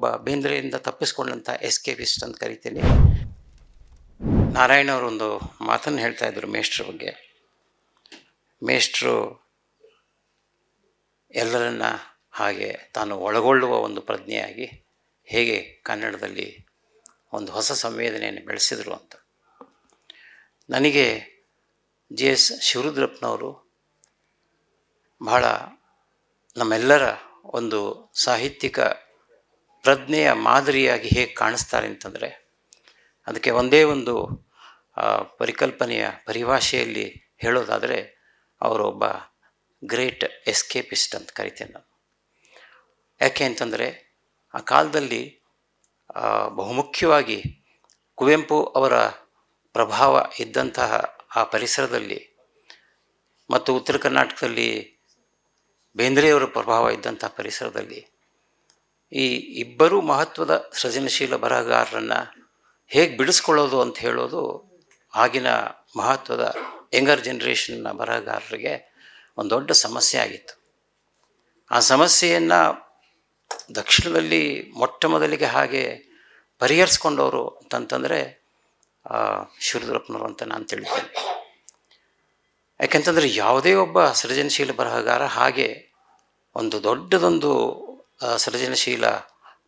ಒಬ್ಬ ಬೇಂದ್ರೆಯಿಂದ ತಪ್ಪಿಸ್ಕೊಂಡಂಥ ಎಸ್ಕೇಪಿಸ್ಟ್ ಅಂತ ಕರಿತೀನಿ. ನಾರಾಯಣ ಅವರೊಂದು ಮಾತನ್ನು ಹೇಳ್ತಾ ಇದ್ರು ಮೇಷ್ಟ್ರ ಬಗ್ಗೆ. ಮೇಷ್ಟ್ರು ಎಲ್ಲರನ್ನ ಹಾಗೆ ತಾನು ಒಳಗೊಳ್ಳುವ ಒಂದು ಪ್ರಜ್ಞೆಯಾಗಿ ಹೇಗೆ ಕನ್ನಡದಲ್ಲಿ ಒಂದು ಹೊಸ ಸಂವೇದನೆಯನ್ನು ಬೆಳೆಸಿದರು ಅಂತ. ನನಗೆ JS ಶಿವರುದ್ರಪ್ಪನವರು ಬಹಳ ನಮ್ಮೆಲ್ಲರ ಒಂದು ಸಾಹಿತ್ಯಿಕ ಪ್ರಜ್ಞೆಯ ಮಾದರಿಯಾಗಿ ಹೇಗೆ ಕಾಣಿಸ್ತಾರೆ ಅಂತಂದರೆ, ಅದಕ್ಕೆ ಒಂದೇ ಒಂದು ಪರಿಕಲ್ಪನೆಯ ಪರಿಭಾಷೆಯಲ್ಲಿ ಹೇಳೋದಾದರೆ ಅವರೊಬ್ಬ ಗ್ರೇಟ್ ಎಸ್ಕೇಪಿಸ್ಟ್ ಅಂತ ಕರಿತೇನೆ ನಾನು. ಯಾಕೆ ಅಂತಂದರೆ ಆ ಕಾಲದಲ್ಲಿ ಬಹುಮುಖ್ಯವಾಗಿ ಕುವೆಂಪು ಅವರ ಪ್ರಭಾವ ಇದ್ದಂತಹ ಆ ಪರಿಸರದಲ್ಲಿ ಮತ್ತು ಉತ್ತರ ಕರ್ನಾಟಕದಲ್ಲಿ ಬೇಂದ್ರೆಯವರ ಪ್ರಭಾವ ಇದ್ದಂಥ ಪರಿಸರದಲ್ಲಿ ಈ ಇಬ್ಬರೂ ಮಹತ್ವದ ಸೃಜನಶೀಲ ಬರಹಗಾರರನ್ನು ಹೇಗೆ ಬಿಡಿಸ್ಕೊಳ್ಳೋದು ಅಂತ ಹೇಳೋದು ಆಗಿನ ಮಹತ್ವದ ಯಂಗರ್ ಜನ್ರೇಷನ್ನ ಬರಹಗಾರರಿಗೆ ಒಂದು ದೊಡ್ಡ ಸಮಸ್ಯೆ ಆಗಿತ್ತು. ಆ ಸಮಸ್ಯೆಯನ್ನು ದಕ್ಷಿಣದಲ್ಲಿ ಮೊಟ್ಟ ಮೊದಲಿಗೆ ಹಾಗೆ ಪರಿಹರಿಸ್ಕೊಂಡವರು ಅಂತಂತಂದರೆ ಶಿವರುದ್ರಪ್ಪನವರು ಅಂತ ನಾನು ತಿಳಿದ್ದೇನೆ. ಯಾಕೆಂತಂದರೆ ಯಾವುದೇ ಒಬ್ಬ ಸೃಜನಶೀಲ ಬರಹಗಾರ ಹಾಗೆ ಒಂದು ದೊಡ್ಡದೊಂದು ಸೃಜನಶೀಲ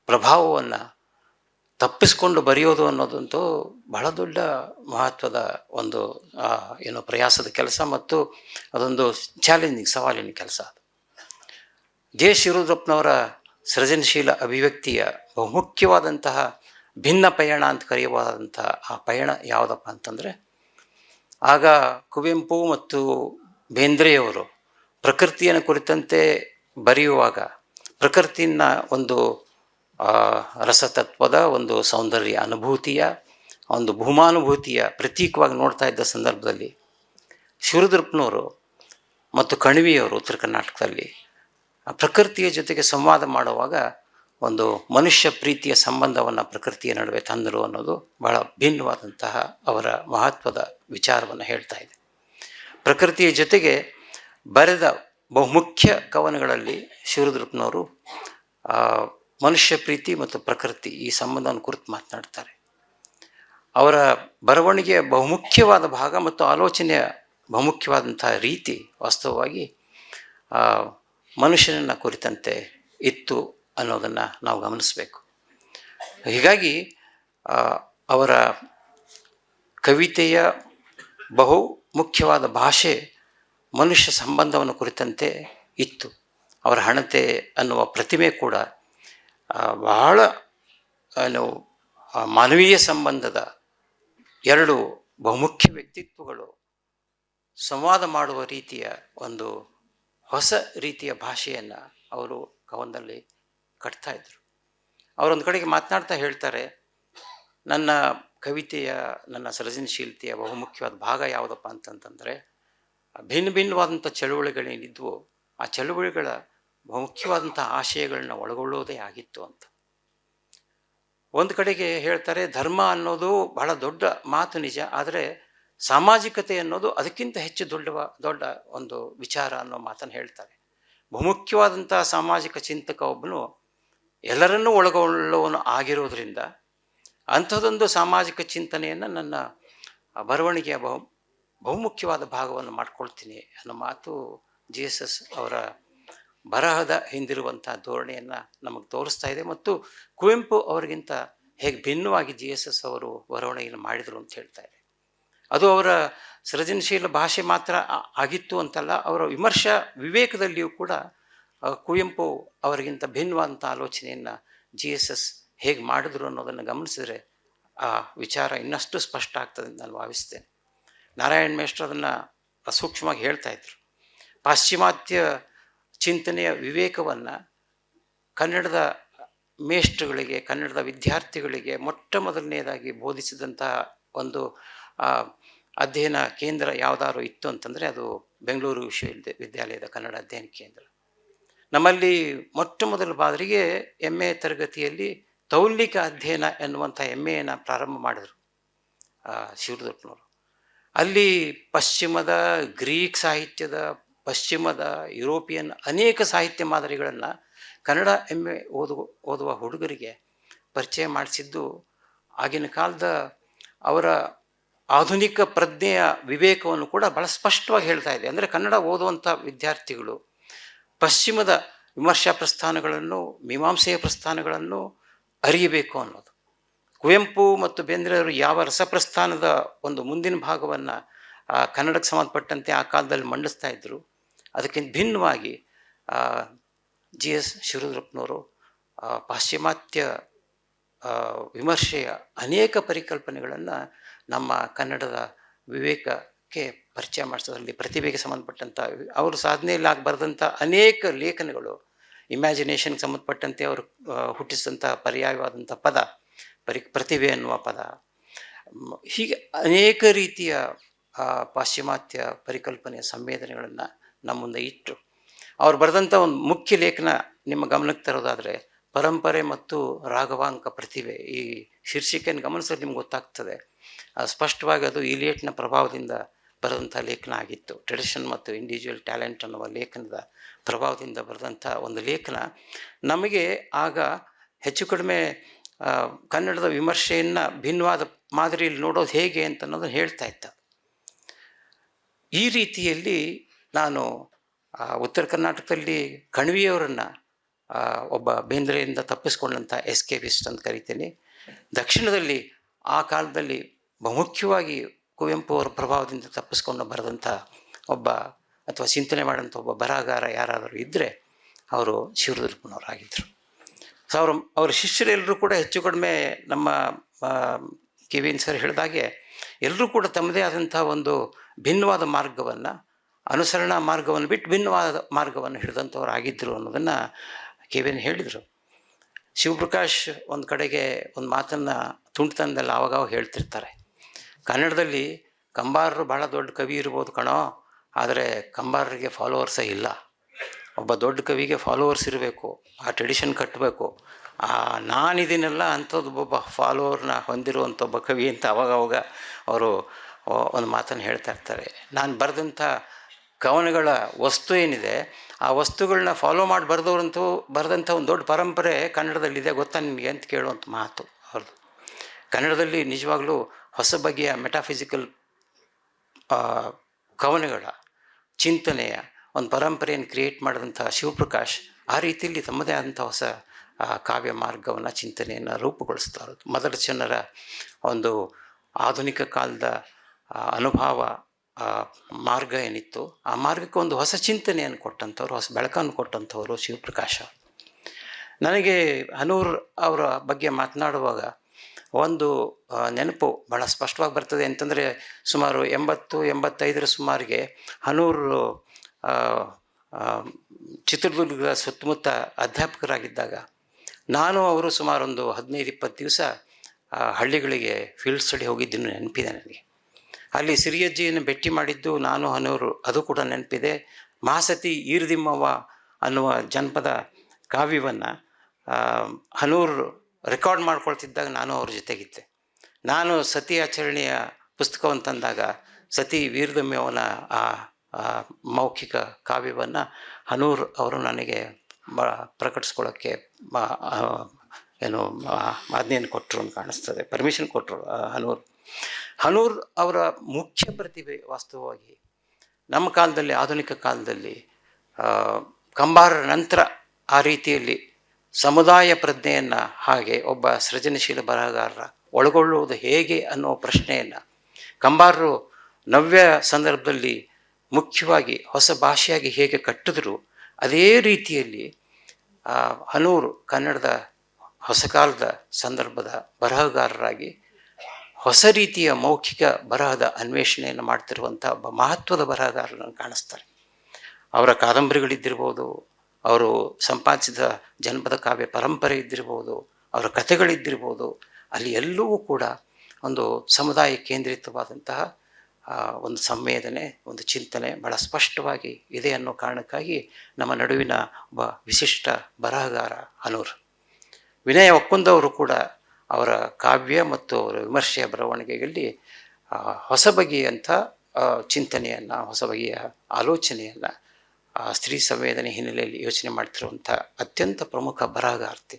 ಪ್ರಭಾವವನ್ನು ತಪ್ಪಿಸ್ಕೊಂಡು ಬರೆಯೋದು ಅನ್ನೋದಂತೂ ಬಹಳ ದೊಡ್ಡ ಮಹತ್ವದ ಒಂದು ಪ್ರಯಾಸದ ಕೆಲಸ ಮತ್ತು ಅದೊಂದು ಚಾಲೆಂಜಿಂಗ್ ಸವಾಲಿನ ಕೆಲಸ. ಶಿವರುದ್ರಪ್ಪನವರ ಸೃಜನಶೀಲ ಅಭಿವ್ಯಕ್ತಿಯ ಬಹುಮುಖ್ಯವಾದಂತಹ ಭಿನ್ನ ಪಯಣ ಅಂತ ಕರೆಯಬಹುದಂತಹ ಆ ಪಯಣ ಯಾವುದಪ್ಪ ಅಂತಂದರೆ, ಆಗ ಕುವೆಂಪು ಮತ್ತು ಬೇಂದ್ರೆಯವರು ಪ್ರಕೃತಿಯನ್ನು ಕುರಿತಂತೆ ಬರೆಯುವಾಗ ಪ್ರಕೃತಿನ ಒಂದು ರಸತತ್ವದ ಒಂದು ಸೌಂದರ್ಯ ಅನುಭೂತಿಯ ಒಂದು ಭೂಮಾನುಭೂತಿಯ ಪ್ರತೀಕವಾಗಿ ನೋಡ್ತಾ ಇದ್ದ ಸಂದರ್ಭದಲ್ಲಿ ಶಿವರುದ್ರಪ್ಪನವರು ಮತ್ತು ಕಣಿವೆಯವರು ಉತ್ತರ ಕರ್ನಾಟಕದಲ್ಲಿ ಪ್ರಕೃತಿಯ ಜೊತೆಗೆ ಸಂವಾದ ಮಾಡುವಾಗ ಒಂದು ಮನುಷ್ಯ ಪ್ರೀತಿಯ ಸಂಬಂಧವನ್ನು ಪ್ರಕೃತಿಯ ನಡುವೆ ತಂದರು ಅನ್ನೋದು ಬಹಳ ಭಿನ್ನವಾದಂತಹ ಅವರ ಮಹತ್ವದ ವಿಚಾರವನ್ನು ಹೇಳ್ತಾ ಇದೆ. ಪ್ರಕೃತಿಯ ಜೊತೆಗೆ ಬರೆದ ಬಹುಮುಖ್ಯ ಕವನಗಳಲ್ಲಿ ಶಿವರುದ್ರಪ್ಪನವರು ಮನುಷ್ಯ ಪ್ರೀತಿ ಮತ್ತು ಪ್ರಕೃತಿ ಈ ಸಂಬಂಧವನ್ನು ಕುರಿತು ಮಾತನಾಡ್ತಾರೆ. ಅವರ ಬರವಣಿಗೆಯ ಬಹುಮುಖ್ಯವಾದ ಭಾಗ ಮತ್ತು ಆಲೋಚನೆಯ ಬಹುಮುಖ್ಯವಾದಂತಹ ರೀತಿ ವಾಸ್ತವವಾಗಿ ಮನುಷ್ಯನನ್ನು ಕುರಿತಂತೆ ಇತ್ತು ಅನ್ನೋದನ್ನು ನಾವು ಗಮನಿಸಬೇಕು. ಹೀಗಾಗಿ ಅವರ ಕವಿತೆಯ ಬಹು ಮುಖ್ಯವಾದ ಭಾಷೆ ಮನುಷ್ಯ ಸಂಬಂಧವನ್ನು ಕುರಿತಂತೆ ಇತ್ತು. ಅವರ ಹಣತೆ ಅನ್ನುವ ಪ್ರತಿಮೆ ಕೂಡ ಬಹಳ ಮಾನವೀಯ ಸಂಬಂಧದ ಎರಡು ಬಹುಮುಖ್ಯ ವ್ಯಕ್ತಿತ್ವಗಳು ಸಂವಾದ ಮಾಡುವ ರೀತಿಯ ಒಂದು ಹೊಸ ರೀತಿಯ ಭಾಷೆಯನ್ನು ಅವರು ಕವನದಲ್ಲಿ ಕಟ್ತಾ ಇದ್ರು. ಅವರೊಂದು ಕಡೆಗೆ ಮಾತನಾಡ್ತಾ ಹೇಳ್ತಾರೆ, ನನ್ನ ಕವಿತೆಯ ನನ್ನ ಸೃಜನಶೀಲತೆಯ ಬಹುಮುಖ್ಯವಾದ ಭಾಗ ಯಾವುದಪ್ಪ ಅಂತಂತಂದರೆ ಭಿನ್ನ ಭಿನ್ನವಾದಂಥ ಚಳುವಳಿಗಳೇನಿದ್ವು ಆ ಚಳುವಳಿಗಳ ಬಹುಮುಖ್ಯವಾದಂಥ ಆಶಯಗಳನ್ನ ಒಳಗೊಳ್ಳೋದೇ ಆಗಿತ್ತು ಅಂತ. ಒಂದು ಕಡೆಗೆ ಹೇಳ್ತಾರೆ, ಧರ್ಮ ಅನ್ನೋದು ಬಹಳ ದೊಡ್ಡ ಮಾತು ನಿಜ, ಆದರೆ ಸಾಮಾಜಿಕತೆ ಅನ್ನೋದು ಅದಕ್ಕಿಂತ ಹೆಚ್ಚು ದೊಡ್ಡ ಒಂದು ವಿಚಾರ ಅನ್ನೋ ಮಾತನ್ನು ಹೇಳ್ತಾರೆ. ಬಹುಮುಖ್ಯವಾದಂಥ ಸಾಮಾಜಿಕ ಚಿಂತಕ ಒಬ್ಬನು ಎಲ್ಲರನ್ನೂ ಒಳಗೊಳ್ಳುವನು ಆಗಿರೋದ್ರಿಂದ ಅಂಥದ್ದೊಂದು ಸಾಮಾಜಿಕ ಚಿಂತನೆಯನ್ನು ನನ್ನ ಬರವಣಿಗೆಯ ಬಹುಮುಖ್ಯವಾದ ಭಾಗವನ್ನು ಮಾಡ್ಕೊಳ್ತೀನಿ ಅನ್ನೋ ಮಾತು JSS ಅವರ ಬರಹದ ಹಿಂದಿರುವಂಥ ಧೋರಣೆಯನ್ನು ನಮಗೆ ತೋರಿಸ್ತಾ ಇದೆ. ಮತ್ತು ಕುವೆಂಪು ಅವರಿಗಿಂತ ಹೇಗೆ ಭಿನ್ನವಾಗಿ JSS ಅವರು ಬರವಣಿಗೆಯನ್ನು ಮಾಡಿದರು ಅಂತ ಹೇಳ್ತಾ ಇದೆ. ಅದು ಅವರ ಸೃಜನಶೀಲ ಭಾಷೆ ಮಾತ್ರ ಆಗಿತ್ತು ಅಂತಲ್ಲ, ಅವರ ವಿಮರ್ಶಾ ವಿವೇಕದಲ್ಲಿಯೂ ಕೂಡ ಕುವೆಂಪು ಅವರಿಗಿಂತ ಭಿನ್ನವಾದಂಥ ಆಲೋಚನೆಯನ್ನು JSS ಹೇಗೆ ಮಾಡಿದ್ರು ಅನ್ನೋದನ್ನು ಗಮನಿಸಿದರೆ ಆ ವಿಚಾರ ಇನ್ನಷ್ಟು ಸ್ಪಷ್ಟ ಆಗ್ತದೆ ಅಂತ ನಾನು ಭಾವಿಸ್ತೇನೆ. ನಾರಾಯಣ ಮೇಷ್ಟ್ರು ಅದನ್ನು ಸೂಕ್ಷ್ಮವಾಗಿ ಹೇಳ್ತಾ ಇದ್ರು. ಪಾಶ್ಚಿಮಾತ್ಯ ಚಿಂತನೆಯ ವಿವೇಕವನ್ನು ಕನ್ನಡದ ಮೇಷ್ಟ್ರುಗಳಿಗೆ, ಕನ್ನಡದ ವಿದ್ಯಾರ್ಥಿಗಳಿಗೆ ಮೊಟ್ಟ ಮೊದಲನೇದಾಗಿ ಬೋಧಿಸಿದಂತಹ ಒಂದು ಅಧ್ಯಯನ ಕೇಂದ್ರ ಯಾವುದಾದ್ರು ಇತ್ತು ಅಂತಂದರೆ ಅದು ಬೆಂಗಳೂರು ವಿಶ್ವವಿದ್ಯಾಲಯದ ಕನ್ನಡ ಅಧ್ಯಯನ ಕೇಂದ್ರ. ನಮ್ಮಲ್ಲಿ ಮೊಟ್ಟ ಮೊದಲ ಬಾರಿಗೆ MA ತರಗತಿಯಲ್ಲಿ ತೌಲಿಕ ಅಧ್ಯಯನ ಎನ್ನುವಂಥ MAಯನ್ನು ಪ್ರಾರಂಭ ಮಾಡಿದರು ಶಿವರುದ್ರಪ್ಪನವರು. ಅಲ್ಲಿ ಪಶ್ಚಿಮದ ಗ್ರೀಕ್ ಸಾಹಿತ್ಯದ, ಪಶ್ಚಿಮದ ಯುರೋಪಿಯನ್ ಅನೇಕ ಸಾಹಿತ್ಯ ಮಾದರಿಗಳನ್ನು ಕನ್ನಡ MA ಓದುವ ಹುಡುಗರಿಗೆ ಪರಿಚಯ ಮಾಡಿಸಿದ್ದು ಆಗಿನ ಕಾಲದ ಅವರ ಆಧುನಿಕ ಪ್ರಜ್ಞೆಯ ವಿವೇಕವನ್ನು ಕೂಡ ಬಹಳ ಸ್ಪಷ್ಟವಾಗಿ ಹೇಳ್ತಾ ಇದೆ. ಅಂದರೆ ಕನ್ನಡ ಓದುವಂಥ ವಿದ್ಯಾರ್ಥಿಗಳು ಪಶ್ಚಿಮದ ವಿಮರ್ಶಾ ಪ್ರಸ್ಥಾನಗಳನ್ನು, ಮೀಮಾಂಸೆಯ ಪ್ರಸ್ಥಾನಗಳನ್ನು ಅರಿಯಬೇಕು ಅನ್ನೋದು. ಕುವೆಂಪು ಮತ್ತು ಬೇಂದ್ರೆಯವರು ಯಾವ ರಸಪ್ರಸ್ಥಾನದ ಒಂದು ಮುಂದಿನ ಭಾಗವನ್ನು ಕನ್ನಡಕ್ಕೆ ಸಂಬಂಧಪಟ್ಟಂತೆ ಆ ಕಾಲದಲ್ಲಿ ಮಂಡಿಸ್ತಾ ಇದ್ದರು, ಅದಕ್ಕಿಂತ ಭಿನ್ನವಾಗಿ GS ಶಿವರುದ್ರಪ್ಪನವರು ಪಾಶ್ಚಿಮಾತ್ಯ ವಿಮರ್ಶೆಯ ಅನೇಕ ಪರಿಕಲ್ಪನೆಗಳನ್ನು ನಮ್ಮ ಕನ್ನಡದ ವಿವೇಕಕ್ಕೆ ಪರಿಚಯ ಮಾಡಿಸೋದ್ರಲ್ಲಿ, ಪ್ರತಿಭೆಗೆ ಸಂಬಂಧಪಟ್ಟಂಥ ಅವರು ಸಾಧನೆಯಲ್ಲಿ ಬರೆದಂಥ ಅನೇಕ ಲೇಖನಗಳು, ಇಮ್ಯಾಜಿನೇಷನ್ಗೆ ಸಂಬಂಧಪಟ್ಟಂತೆ ಅವರು ಹುಟ್ಟಿಸಿದಂಥ ಪರ್ಯಾಯವಾದಂಥ ಪದ ಪ್ರತಿಭೆ ಅನ್ನುವ ಪದ, ಹೀಗೆ ಅನೇಕ ರೀತಿಯ ಪಾಶ್ಚಿಮಾತ್ಯ ಪರಿಕಲ್ಪನೆಯ ಸಂವೇದನೆಗಳನ್ನು ನಮ್ಮ ಮುಂದೆ ಇಟ್ಟು ಅವ್ರು ಬರೆದಂಥ ಒಂದು ಮುಖ್ಯ ಲೇಖನ ನಿಮ್ಮ ಗಮನಕ್ಕೆ ತರೋದಾದರೆ ಪರಂಪರೆ ಮತ್ತು ರಾಘವಾಂಕ ಪ್ರತಿಭೆ. ಈ ಶೀರ್ಷಿಕೆಯನ್ನು ಗಮನಿಸೋದು ನಿಮ್ಗೆ ಗೊತ್ತಾಗ್ತದೆ. ಸ್ಪಷ್ಟವಾಗಿ ಅದು ಇಲಿಯಟ್ನ ಪ್ರಭಾವದಿಂದ ಬರೆದಂಥ ಲೇಖನ ಆಗಿತ್ತು. ಟ್ರೆಡಿಷನ್ ಮತ್ತು ಇಂಡಿವಿಜುವಲ್ ಟ್ಯಾಲೆಂಟ್ ಅನ್ನುವ ಲೇಖನದ ಪ್ರಭಾವದಿಂದ ಬರೆದಂಥ ಒಂದು ಲೇಖನ ನಮಗೆ ಆಗ ಹೆಚ್ಚು ಕಡಿಮೆ ಕನ್ನಡದ ವಿಮರ್ಶೆಯನ್ನು ಭಿನ್ನವಾದ ಮಾದರಿಯಲ್ಲಿ ನೋಡೋದು ಹೇಗೆ ಅಂತ ಅನ್ನೋದು ಹೇಳ್ತಾ ಇತ್ತ. ಈ ರೀತಿಯಲ್ಲಿ ನಾನು ಉತ್ತರ ಕರ್ನಾಟಕದಲ್ಲಿ ಕಣ್ವಿಯವರನ್ನು ಒಬ್ಬ ಬೇಂದ್ರೆಯಿಂದ ತಪ್ಪಿಸ್ಕೊಂಡಂಥ ಎಸ್ಕೇಪಿಸ್ಟ್ ಅಂತ ಕರಿತೀನಿ. ದಕ್ಷಿಣದಲ್ಲಿ ಆ ಕಾಲದಲ್ಲಿ ಬಹುಮುಖ್ಯವಾಗಿ ಕುವೆಂಪು ಅವರ ಪ್ರಭಾವದಿಂದ ತಪ್ಪಿಸ್ಕೊಂಡು ಬರೆದಂಥ ಒಬ್ಬ ಅಥವಾ ಚಿಂತನೆ ಮಾಡೋಂಥ ಒಬ್ಬ ಬರಹಗಾರ ಯಾರಾದರೂ ಇದ್ದರೆ ಅವರು ಶಿವರುದ್ರಪ್ಪನವರಾಗಿದ್ದರು. ಸೊ ಅವರ ಶಿಷ್ಯರೆಲ್ಲರೂ ಕೂಡ ಹೆಚ್ಚು ಕಡಿಮೆ ನಮ್ಮ ಕಿವಿನ್ ಸರ್ ಹೇಳಿದಾಗೆ ಎಲ್ಲರೂ ಕೂಡ ತಮ್ಮದೇ ಆದಂಥ ಒಂದು ಭಿನ್ನವಾದ ಮಾರ್ಗವನ್ನು, ಅನುಸರಣಾ ಮಾರ್ಗವನ್ನು ಬಿಟ್ಟು ಭಿನ್ನವಾದ ಮಾರ್ಗವನ್ನು ಹಿಡಿದಂಥವ್ರು ಆಗಿದ್ದರು ಅನ್ನೋದನ್ನು ಕಿವಿನ್ ಹೇಳಿದರು. ಶಿವಪ್ರಕಾಶ್ ಒಂದು ಕಡೆಗೆ ಒಂದು ಮಾತನ್ನು ತುಂಟತನದಲ್ಲಿ ಆವಾಗವಾಗ ಹೇಳ್ತಿರ್ತಾರೆ, ಕನ್ನಡದಲ್ಲಿ ಕಂಬಾರರು ಭಾಳ ದೊಡ್ಡ ಕವಿ ಇರ್ಬೋದು ಕಣೋ, ಆದರೆ ಕಂಬಾರರಿಗೆ ಫಾಲೋವರ್ಸೇ ಇಲ್ಲ. ಒಬ್ಬ ದೊಡ್ಡ ಕವಿಗೆ ಫಾಲೋವರ್ಸ್ ಇರಬೇಕು, ಆ ಟ್ರೆಡಿಷನ್ ಕಟ್ಟಬೇಕು. ನಾನಿದ್ದೀನಲ್ಲ ಅಂಥದ್ದು ಒಬ್ಬ ಫಾಲೋವರ್ನ ಹೊಂದಿರುವಂಥ ಒಬ್ಬ ಕವಿ ಅಂತ ಅವಾಗವಾಗ ಅವರು ಒಂದು ಮಾತನ್ನು ಹೇಳ್ತಾ ಇರ್ತಾರೆ. ನಾನು ಬರೆದಂಥ ಕವನಗಳ ವಸ್ತು ಏನಿದೆ, ಆ ವಸ್ತುಗಳನ್ನ ಫಾಲೋ ಮಾಡಿ ಬರೆದಂಥ ಒಂದು ದೊಡ್ಡ ಪರಂಪರೆ ಕನ್ನಡದಲ್ಲಿದೆ ಗೊತ್ತಾ ನಿಮಗೆ ಅಂತ ಕೇಳುವಂಥ ಮಾತು ಅವ್ರದ್ದು. ಕನ್ನಡದಲ್ಲಿ ನಿಜವಾಗ್ಲೂ ಹೊಸ ಬಗೆಯ ಮೆಟಾಫಿಸಿಕಲ್ ಕವನಗಳ ಚಿಂತನೆಯ ಒಂದು ಪರಂಪರೆಯನ್ನು ಕ್ರಿಯೇಟ್ ಮಾಡಿದಂಥ ಶಿವಪ್ರಕಾಶ್ ಆ ರೀತಿಯಲ್ಲಿ ತಮ್ಮದೇ ಆದಂಥ ಹೊಸ ಕಾವ್ಯ ಮಾರ್ಗವನ್ನು, ಚಿಂತನೆಯನ್ನು ರೂಪುಗೊಳಿಸ್ತಾ ಇರೋದು. ಮೊದಲ ಜನರ ಒಂದು ಆಧುನಿಕ ಕಾಲದ ಅನುಭವ ಮಾರ್ಗ ಏನಿತ್ತು, ಆ ಮಾರ್ಗಕ್ಕೆ ಒಂದು ಹೊಸ ಚಿಂತನೆಯನ್ನು ಕೊಟ್ಟಂಥವ್ರು, ಹೊಸ ಬೆಳಕನ್ನು ಕೊಟ್ಟಂಥವರು ಶಿವಪ್ರಕಾಶ. ನನಗೆ ಹನೂರ್ ಅವರ ಬಗ್ಗೆ ಮಾತನಾಡುವಾಗ ಒಂದು ನೆನಪು ಭಾಳ ಸ್ಪಷ್ಟವಾಗಿ ಬರ್ತದೆ. ಅಂತಂದರೆ ಸುಮಾರು 80-85 ಸುಮಾರಿಗೆ ಹನೂರ್ ಚಿತ್ರದುರ್ಗದ ಸುತ್ತಮುತ್ತ ಅಧ್ಯಾಪಕರಾಗಿದ್ದಾಗ ನಾನು ಅವರು ಸುಮಾರು ಒಂದು 15-20 ದಿವಸ ಹಳ್ಳಿಗಳಿಗೆ ಫೀಲ್ಡ್ ಸ್ಟಡಿ ಹೋಗಿದ್ದೀನಿ, ನೆನಪಿದೆ ನನಗೆ. ಅಲ್ಲಿ ಸಿರಿಯಜ್ಜಿಯನ್ನು ಭೇಟಿ ಮಾಡಿದ್ದು ನಾನು ಹನೂರು, ಅದು ಕೂಡ ನೆನಪಿದೆ. ಮಹಾಸತಿ ಈರ್ದಿಮ್ಮವ್ವ ಅನ್ನುವ ಜನಪದ ಕಾವ್ಯವನ್ನು ಹನೂರ್ ರೆಕಾರ್ಡ್ ಮಾಡ್ಕೊಳ್ತಿದ್ದಾಗ ನಾನು ಅವ್ರ ಜೊತೆಗಿದ್ದೆ. ನಾನು ಸತಿ ಆಚರಣೆಯ ಪುಸ್ತಕವನ್ನು ತಂದಾಗ ಸತಿ ವೀರದಮ್ಯವನ ಆ ಮೌಖಿಕ ಕಾವ್ಯವನ್ನು ಹನೂರ್ ಅವರು ನನಗೆ ಪ್ರಕಟಿಸ್ಕೊಳ್ಳೋಕ್ಕೆ ಏನು ಆಜ್ಞೆಯನ್ನು ಕೊಟ್ಟರು ಅಂತ ಕಾಣಿಸ್ತದೆ, ಪರ್ಮಿಷನ್ ಕೊಟ್ಟರು ಹನೂರ್ ಅವರ ಮುಖ್ಯ ಪ್ರತಿಭೆ ವಾಸ್ತವವಾಗಿ ನಮ್ಮ ಕಾಲದಲ್ಲಿ, ಆಧುನಿಕ ಕಾಲದಲ್ಲಿ ಕಂಬಾರರ ನಂತರ ಆ ರೀತಿಯಲ್ಲಿ ಸಮುದಾಯ ಪ್ರಜ್ಞೆಯನ್ನು, ಹಾಗೆ ಒಬ್ಬ ಸೃಜನಶೀಲ ಬರಹಗಾರರ ಒಳಗೊಳ್ಳುವುದು ಹೇಗೆ ಅನ್ನೋ ಪ್ರಶ್ನೆಯನ್ನು ಕಂಬಾರರು ನವ್ಯ ಸಂದರ್ಭದಲ್ಲಿ ಮುಖ್ಯವಾಗಿ ಹೊಸ ಭಾಷೆಯಾಗಿ ಹೇಗೆ ಕಟ್ಟಿದ್ರು, ಅದೇ ರೀತಿಯಲ್ಲಿ ಹನೂರು ಕನ್ನಡದ ಹೊಸ ಕಾಲದ ಸಂದರ್ಭದ ಬರಹಗಾರರಾಗಿ ಹೊಸ ರೀತಿಯ ಮೌಖಿಕ ಬರಹದ ಅನ್ವೇಷಣೆಯನ್ನು ಮಾಡ್ತಿರುವಂಥ ಒಬ್ಬ ಮಹತ್ವದ ಬರಹಗಾರರನ್ನು ಕಾಣಿಸ್ತಾರೆ. ಅವರ ಕಾದಂಬರಿಗಳಿದ್ದಿರ್ಬೋದು, ಅವರು ಸಂಪಾದಿಸಿದ ಜನಪದ ಕಾವ್ಯ ಪರಂಪರೆ ಇದ್ದಿರ್ಬೋದು, ಅವರ ಕಥೆಗಳಿದ್ದಿರ್ಬೋದು, ಅಲ್ಲಿ ಎಲ್ಲವೂ ಕೂಡ ಒಂದು ಸಮುದಾಯ ಕೇಂದ್ರಿತವಾದಂತಹ ಒಂದು ಸಂವೇದನೆ, ಒಂದು ಚಿಂತನೆ ಭಾಳ ಸ್ಪಷ್ಟವಾಗಿ ಇದೆ ಅನ್ನೋ ಕಾರಣಕ್ಕಾಗಿ ನಮ್ಮ ನಡುವಿನ ಒಬ್ಬ ವಿಶಿಷ್ಟ ಬರಹಗಾರ ಹನೂರ್. ವಿನಯ ಒಕ್ಕುಂದವರು ಕೂಡ ಅವರ ಕಾವ್ಯ ಮತ್ತು ಅವರ ವಿಮರ್ಶೆಯ ಬರವಣಿಗೆಯಲ್ಲಿ ಹೊಸ ಬಗೆಯಂಥ ಚಿಂತನೆಯನ್ನು, ಹೊಸ ಬಗೆಯ ಆಲೋಚನೆಯನ್ನು ಸ್ತ್ರೀ ಸಂವೇದನೆ ಹಿನ್ನೆಲೆಯಲ್ಲಿ ಯೋಚನೆ ಮಾಡ್ತಿರುವಂಥ ಅತ್ಯಂತ ಪ್ರಮುಖ ಬರಹಗಾರ್ತಿ.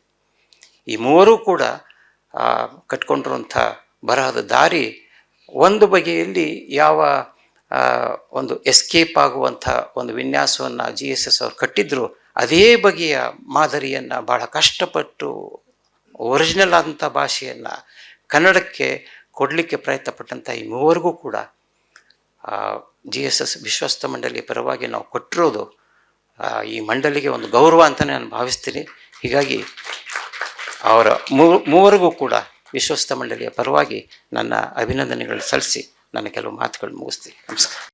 ಈ ಮೂವರೂ ಕೂಡ ಕಟ್ಕೊಂಡಿರುವಂಥ ಬರಹದ ದಾರಿ ಒಂದು ಬಗೆಯಲ್ಲಿ ಯಾವ ಒಂದು ಎಸ್ಕೇಪ್ ಆಗುವಂಥ ಒಂದು ವಿನ್ಯಾಸವನ್ನು GSS ಅವರು ಕಟ್ಟಿದ್ರು, ಅದೇ ಬಗೆಯ ಮಾದರಿಯನ್ನು ಭಾಳ ಕಷ್ಟಪಟ್ಟು ಒರಿಜಿನಲ್ ಆದಂಥ ಭಾಷೆಯನ್ನು ಕನ್ನಡಕ್ಕೆ ಕೊಡಲಿಕ್ಕೆ ಪ್ರಯತ್ನಪಟ್ಟಂಥ ಈ ಮೂವರಿಗೂ ಕೂಡ GSS ವಿಶ್ವಸ್ತ ಮಂಡಳಿಯ ಪರವಾಗಿ ನಾವು ಕೊಟ್ಟಿರೋದು ಈ ಮಂಡಳಿಗೆ ಒಂದು ಗೌರವ ಅಂತಲೇ ನಾನು ಭಾವಿಸ್ತೀನಿ. ಹೀಗಾಗಿ ಅವರ ಮೂವರಿಗೂ ಕೂಡ ವಿಶ್ವಸ್ತ ಮಂಡಳಿಯ ಪರವಾಗಿ ನನ್ನ ಅಭಿನಂದನೆಗಳು ಸಲ್ಲಿಸಿ ನನ್ನ ಕೆಲವು ಮಾತುಗಳು ಮುಗಿಸ್ತೀನಿ. ನಮಸ್ಕಾರ.